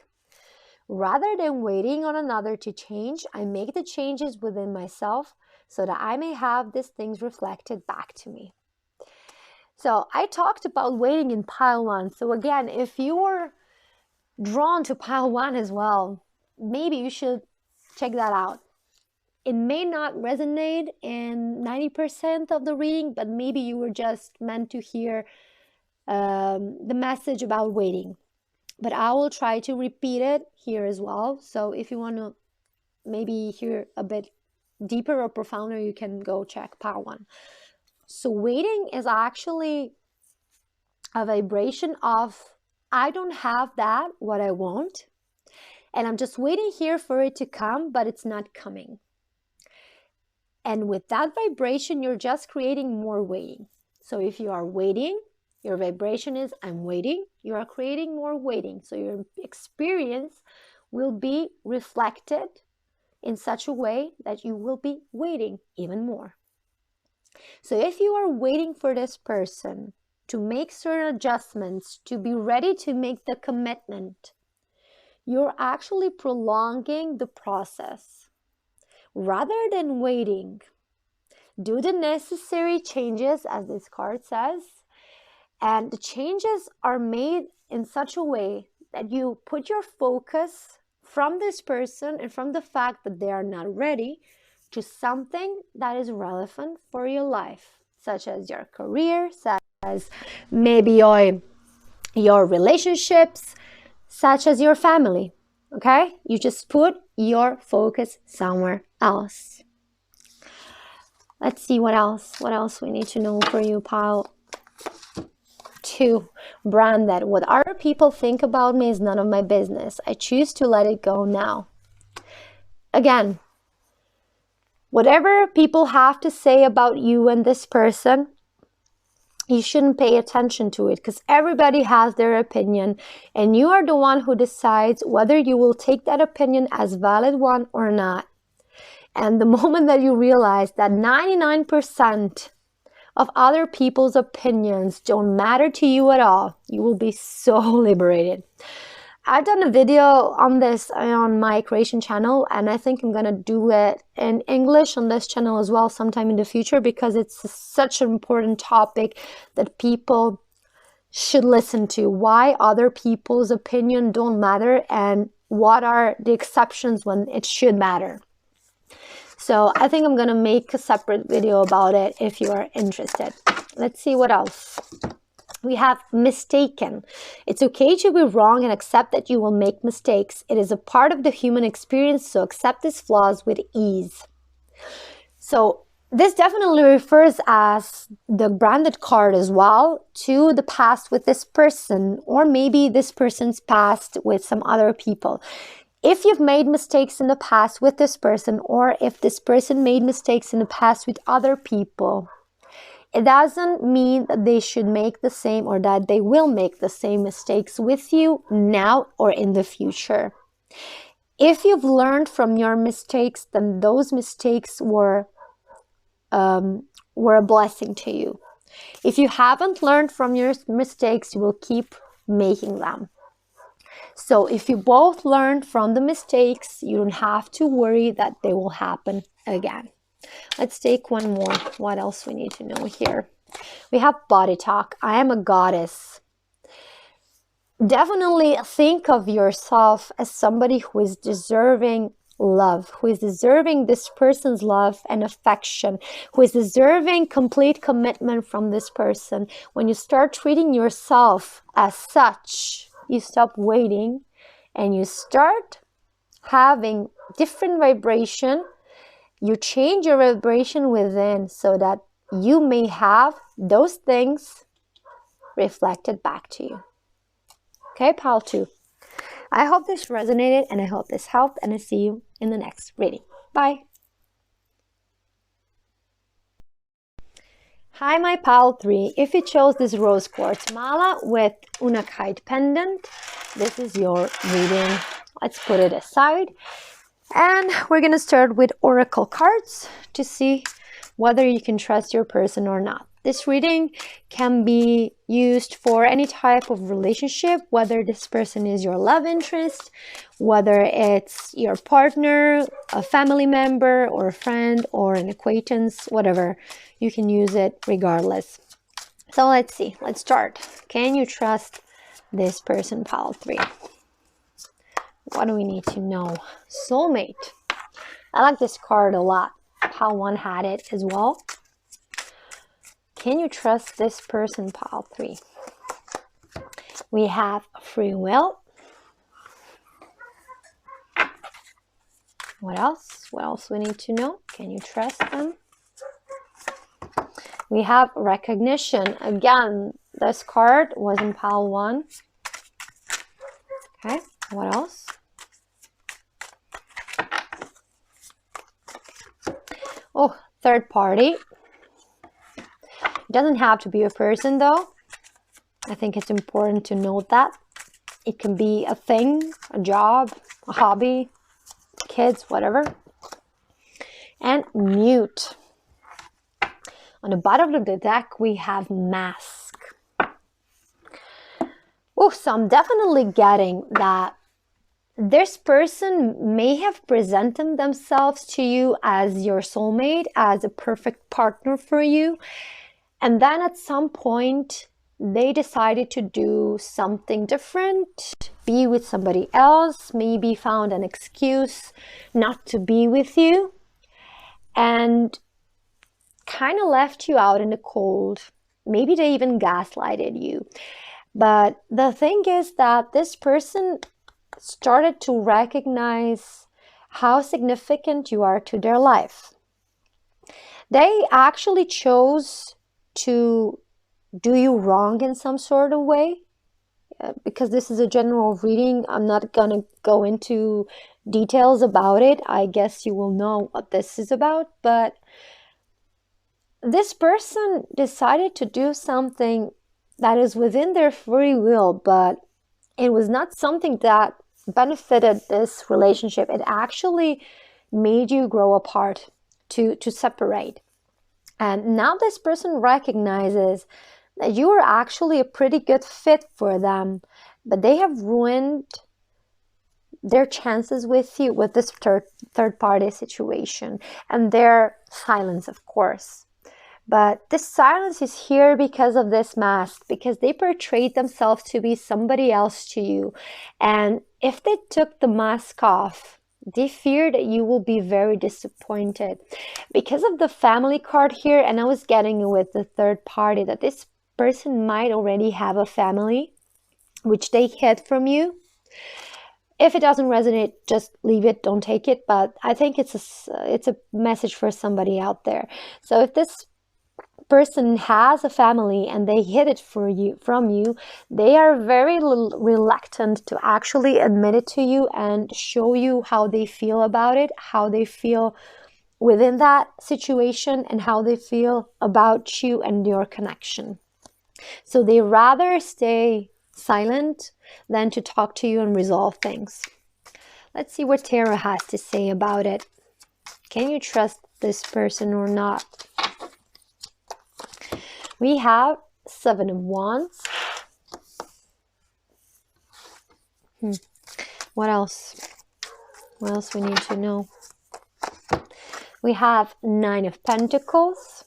Rather than waiting on another to change, I make the changes within myself so that I may have these things reflected back to me. So I talked about waiting in pile 1. So again, if you were drawn to pile 1 as well, maybe you should check that out. It may not resonate in 90% of the reading, but maybe you were just meant to hear the message about waiting. But I will try to repeat it here as well. So if you want to maybe hear a bit deeper or profounder, you can go check pile 1. So waiting is actually a vibration of, I don't have that, what I want, and I'm just waiting here for it to come, but it's not coming. And with that vibration, you're just creating more waiting. So if you are waiting, your vibration is, I'm waiting, you are creating more waiting. So your experience will be reflected in such a way that you will be waiting even more. So if you are waiting for this person to make certain adjustments, to be ready to make the commitment, you're actually prolonging the process. Rather than waiting, do the necessary changes, as this card says, and the changes are made in such a way that you put your focus from this person and from the fact that they are not ready to something that is relevant for your life, such as your career, such as maybe your relationships, such as your family. Okay? You just put your focus somewhere else. Let's see what else we need to know for you, pile 2. Branded. What other people think about me is none of my business. I choose to let it go now. Again, whatever people have to say about you and this person, you shouldn't pay attention to it, because everybody has their opinion, and you are the one who decides whether you will take that opinion as valid one or not. And the moment that you realize that 99% of other people's opinions don't matter to you at all, you will be so liberated. I've done a video on this on my creation channel, and I think I'm gonna do it in English on this channel as well sometime in the future, because it's such an important topic that people should listen to. Why other people's opinion don't matter, and what are the exceptions when it should matter. So I think I'm gonna make a separate video about it if you are interested. Let's see what else. We have mistaken. It's okay to be wrong and accept that you will make mistakes. It is a part of the human experience, so accept these flaws with ease. So this definitely refers as the branded card as well to the past with this person, or maybe this person's past with some other people. If you've made mistakes in the past with this person, or if this person made mistakes in the past with other people, it doesn't mean that they should make the same, or that they will make the same mistakes with you now or in the future. If you've learned from your mistakes, then those mistakes were a blessing to you. If you haven't learned from your mistakes, you will keep making them. So if you both learned from the mistakes, you don't have to worry that they will happen again. Let's take one more. What else we need to know here? We have body talk. I am a goddess. Definitely think of yourself as somebody who is deserving love, who is deserving this person's love and affection, who is deserving complete commitment from this person. When you start treating yourself as such, you stop waiting and you start having different vibration. You change your vibration within so that you may have those things reflected back to you. Okay, pile 2. I hope this resonated, and I hope this helped, and I see you in the next reading. Bye. Hi, my pile 3. If you chose this rose quartz mala with unakite pendant, this is your reading. Let's put it aside. And we're going to start with oracle cards to see whether you can trust your person or not. This reading can be used for any type of relationship, whether this person is your love interest, whether it's your partner, a family member, or a friend, or an acquaintance, whatever. You can use it regardless. So let's see. Let's start. Can you trust this person, pile 3? What do we need to know? Soulmate. I like this card a lot. Pile 1 had it as well. Can you trust this person, pile 3? We have free will. What else? What else we need to know? Can you trust them? We have recognition. Again, this card was in pile 1. Okay, what else? Oh, third party. It doesn't have to be a person though. I think it's important to note that. It can be a thing, a job, a hobby, kids, whatever. And mute. On the bottom of the deck, we have mask. Oh, so I'm definitely getting that this person may have presented themselves to you as your soulmate, as a perfect partner for you. And then at some point, they decided to do something different, be with somebody else, maybe found an excuse not to be with you, and kind of left you out in the cold. Maybe they even gaslighted you. But the thing is that this person started to recognize how significant you are to their life. They actually chose to do you wrong in some sort of way. Because this is a general reading, I'm not gonna go into details about it. I guess you will know what this is about, but this person decided to do something that is within their free will, but it was not something that benefited this relationship. It actually made you grow apart, to separate. And now this person recognizes that you are actually a pretty good fit for them, but they have ruined their chances with you with this third party situation, and their silence, of course. But this silence is here because of this mask, because they portrayed themselves to be somebody else to you. And if they took the mask off, they fear that you will be very disappointed. Because of the family card here, and I was getting it with the third party, that this person might already have a family, which they hid from you. If it doesn't resonate, just leave it, don't take it. But I think it's a message for somebody out there. So if this person has a family and they hid it from you, they are very reluctant to actually admit it to you and show you how they feel about it, how they feel within that situation, and how they feel about you and your connection. So they rather stay silent than to talk to you and resolve things. Let's see what Tarot has to say about it. Can you trust this person or not? We have 7 of Wands. What else? What else we need to know? We have 9 of Pentacles.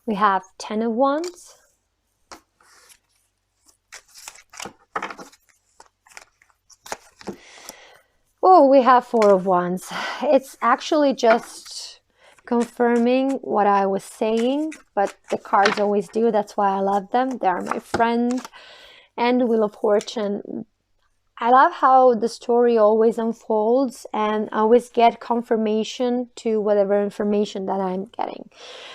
We have 10 of Wands. Oh, we have 4 of Wands. It's actually just confirming what I was saying, but the cards always do. That's why I love them. They are my friend. And the Wheel of Fortune. I love how the story always unfolds, and I always get confirmation to whatever information that I'm getting.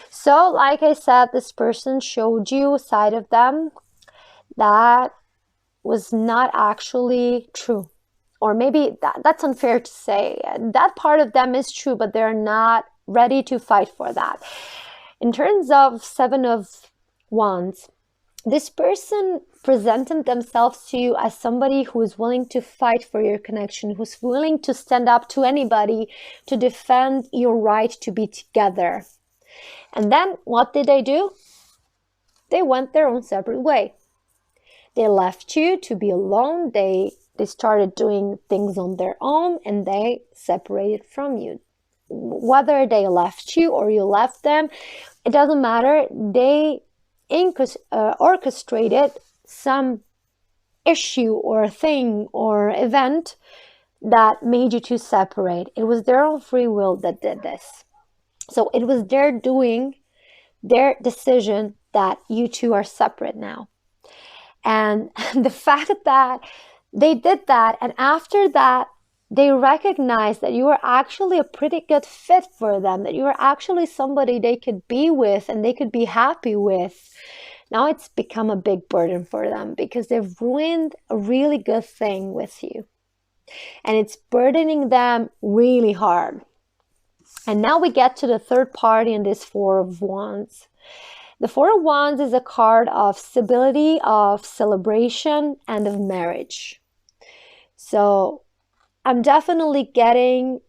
So, like I said, this person showed you a side of them that was not actually true. Or maybe that's unfair to say. That part of them is true, but they're not ready to fight for that. In terms of 7 of Wands, this person presented themselves to you as somebody who is willing to fight for your connection, who's willing to stand up to anybody to defend your right to be together. And then what did they do? They went their own separate way. They left you to be alone. They started doing things on their own, and they separated from you. Whether they left you or you left them, it doesn't matter. They orchestrated some issue or thing or event that made you two separate. It was their own free will that did this. So it was their doing, their decision that you two are separate now. And the fact that they did that, and after that, they recognize that you are actually a pretty good fit for them, that you are actually somebody they could be with and they could be happy with. Now it's become a big burden for them because they've ruined a really good thing with you. And it's burdening them really hard. And now we get to the third party in this Four of Wands. The Four of Wands is a card of stability, of celebration, and of marriage. So I'm definitely getting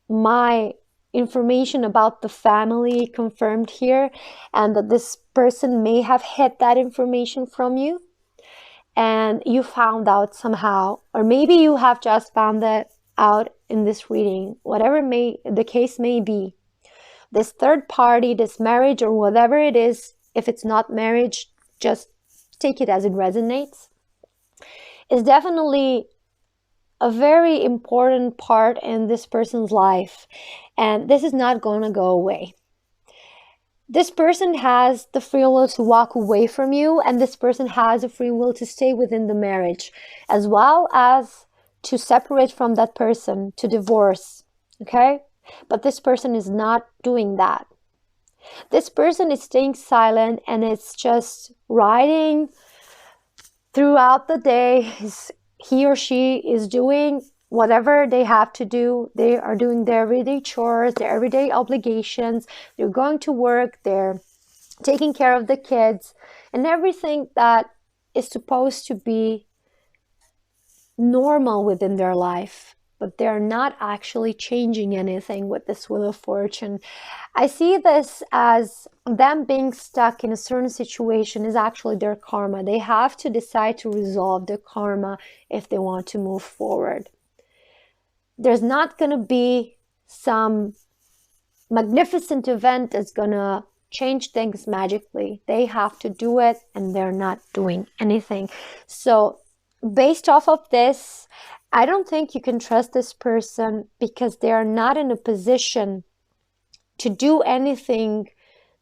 my information about the family confirmed here, and that this person may have hid that information from you and you found out somehow, or maybe you have just found that out in this reading. Whatever the case may be, this third party, this marriage, or whatever it is, if it's not marriage, just take it as it resonates, is definitely a very important part in this person's life, and this is not going to go away. This person has the free will to walk away from you, and this person has a free will to stay within the marriage, as well as to separate from that person, to divorce, okay? But this person is not doing that. This person is staying silent, and it's just riding throughout the day. He or she is doing whatever they have to do. They are doing their everyday chores, their everyday obligations. They're going to work. They're taking care of the kids and everything that is supposed to be normal within their life. But they're not actually changing anything with this Wheel of Fortune. I see this as them being stuck in a certain situation is actually their karma. They have to decide to resolve their karma if they want to move forward. There's not going to be some magnificent event that's going to change things magically. They have to do it, and they're not doing anything. So based off of this, I don't think you can trust this person because they are not in a position to do anything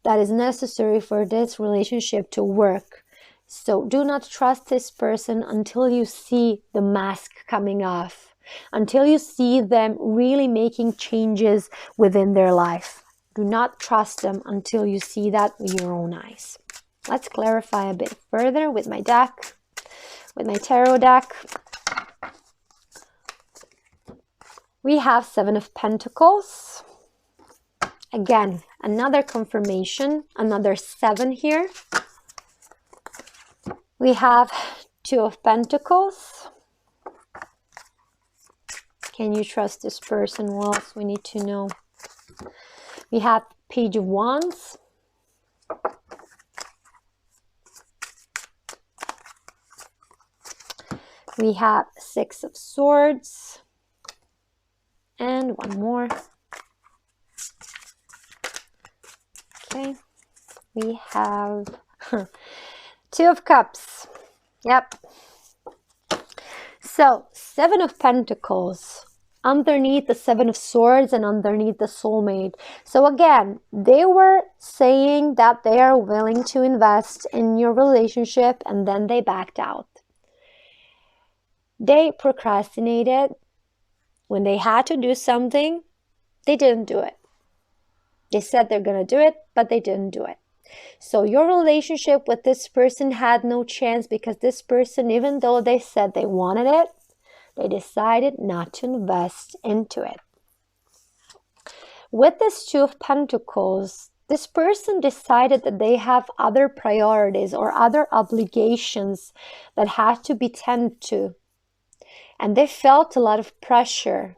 that is necessary for this relationship to work. So do not trust this person until you see the mask coming off, until you see them really making changes within their life. Do not trust them until you see that with your own eyes. Let's clarify a bit further with my deck, with my tarot deck. We have Seven of Pentacles. Again, another confirmation, another 7 here. We have Two of Pentacles. Can you trust this person? What else we need to know? We have Page of Wands. We have Six of Swords. And one more. Okay. We have Two of Cups. Yep. So, Seven of Pentacles underneath the Seven of Swords and underneath the soulmate. So again, they were saying that they are willing to invest in your relationship, and then they backed out. They procrastinated. When they had to do something, they didn't do it. They said they're going to do it, but they didn't do it. So your relationship with this person had no chance because this person, even though they said they wanted it, they decided not to invest into it. With this Two of Pentacles, this person decided that they have other priorities or other obligations that had to be tended to. And they felt a lot of pressure.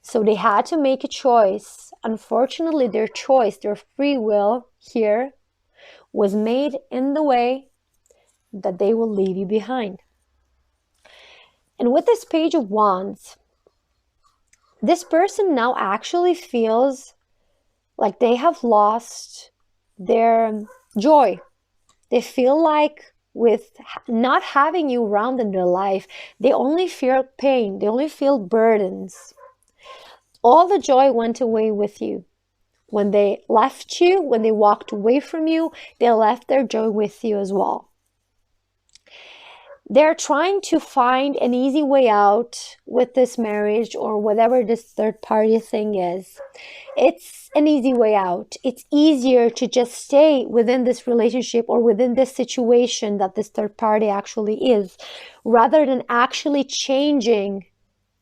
So they had to make a choice. Unfortunately, their choice, their free will here was made in the way that they will leave you behind. And with this Page of Wands, this person now actually feels like they have lost their joy. They feel like with not having you around in their life, they only feel pain, they only feel burdens. All the joy went away with you. When they left you, when they walked away from you, they left their joy with you as well. they're trying to find an easy way out with this marriage or whatever this third party thing is. It's an easy way out. It's easier to just stay within this relationship or within this situation that this third party actually is, rather than actually changing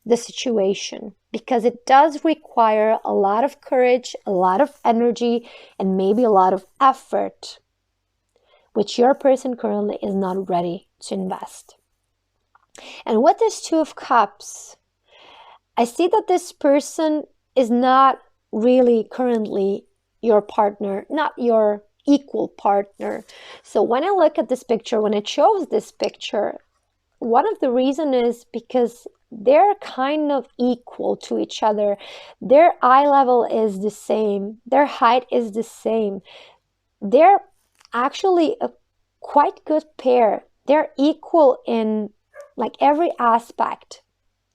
the situation, because it does require a lot of courage, a lot of energy, and maybe a lot of effort, which your person currently is not ready to invest. And with this Two of Cups, I see that this person is not really currently your partner, not your equal partner. So when I look at this picture, when I chose this picture, one of the reasons is because they're kind of equal to each other. Their eye level is the same. Their height is the same. They're actually a quite good pair. They're equal in like every aspect.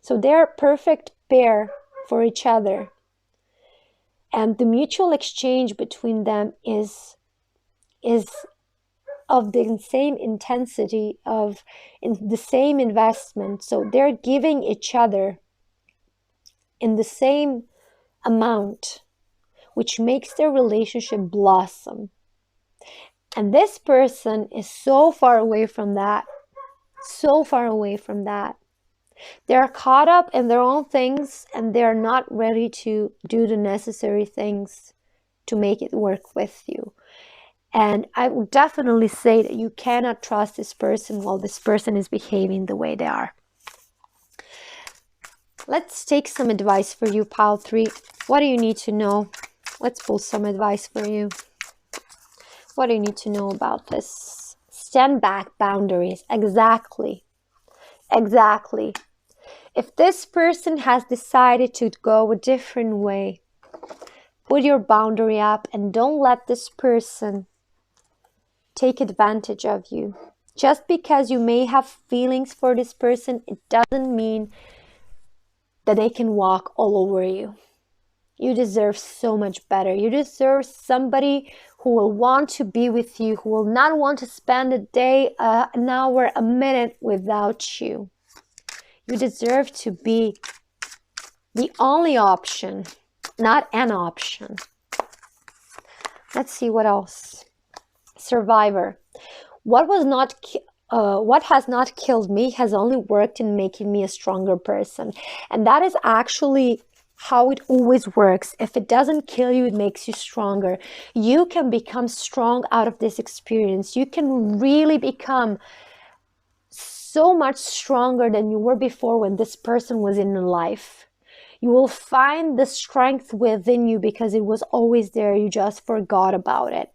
So they're a perfect pair for each other. And the mutual exchange between them is of the same intensity, of the same investment. So they're giving each other in the same amount, which makes their relationship blossom. And this person is so far away from that, so far away from that. They're caught up in their own things and they're not ready to do the necessary things to make it work with you. And I would definitely say that you cannot trust this person while this person is behaving the way they are. Let's take some advice for you, pile 3. What do you need to know? Let's pull some advice for you. What do you need to know about this? Stand back, boundaries. Exactly. Exactly. If this person has decided to go a different way, put your boundary up and don't let this person take advantage of you. Just because you may have feelings for this person, it doesn't mean that they can walk all over you. You deserve so much better. You deserve somebody who will want to be with you, who will not want to spend a day, an hour, a minute without you. You deserve to be the only option, not an option. Let's see what else. Survivor. What has not killed me has only worked in making me a stronger person. And that is actually how it always works. If it doesn't kill you, it makes you stronger. You can become strong out of this experience. You can really become so much stronger than you were before when this person was in your life. You will find the strength within you because it was always there. You just forgot about it.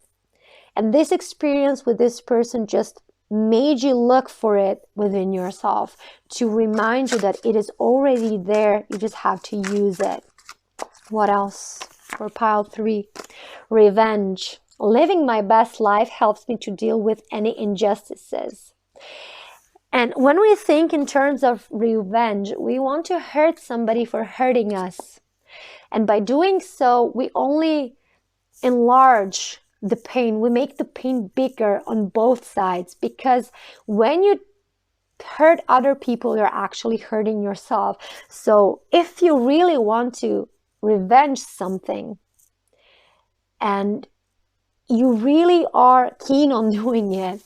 And this experience with this person just made you look for it within yourself to remind you that it is already there. You just have to use it. What else for pile 3? Revenge. Living my best life helps me to deal with any injustices. And when we think in terms of revenge, we want to hurt somebody for hurting us. And by doing so, we only enlarge the pain. We make the pain bigger on both sides, because when you hurt other people, you're actually hurting yourself. So if you really want to revenge something and you really are keen on doing it,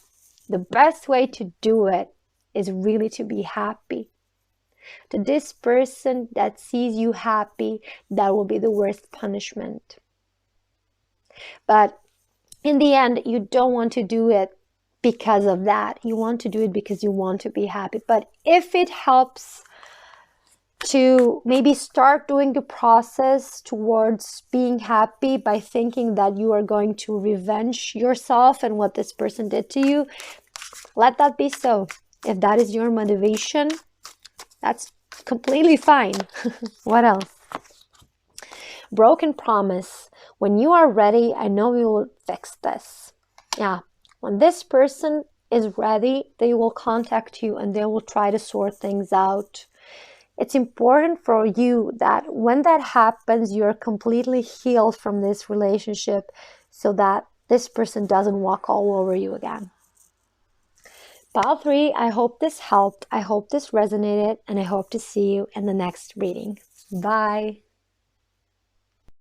the best way to do it is really to be happy. To this person that sees you happy, that will be the worst punishment. But in the end, you don't want to do it because of that. You want to do it because you want to be happy. But if it helps to maybe start doing the process towards being happy by thinking that you are going to revenge yourself and what this person did to you, let that be so. If that is your motivation, that's completely fine. What else? Broken promise. When you are ready, I know we will fix this. Yeah. When this person is ready, they will contact you and they will try to sort things out. It's important for you that when that happens, you're completely healed from this relationship so that this person doesn't walk all over you again. Pile 3, I hope this helped. I hope this resonated, and I hope to see you in the next reading. Bye.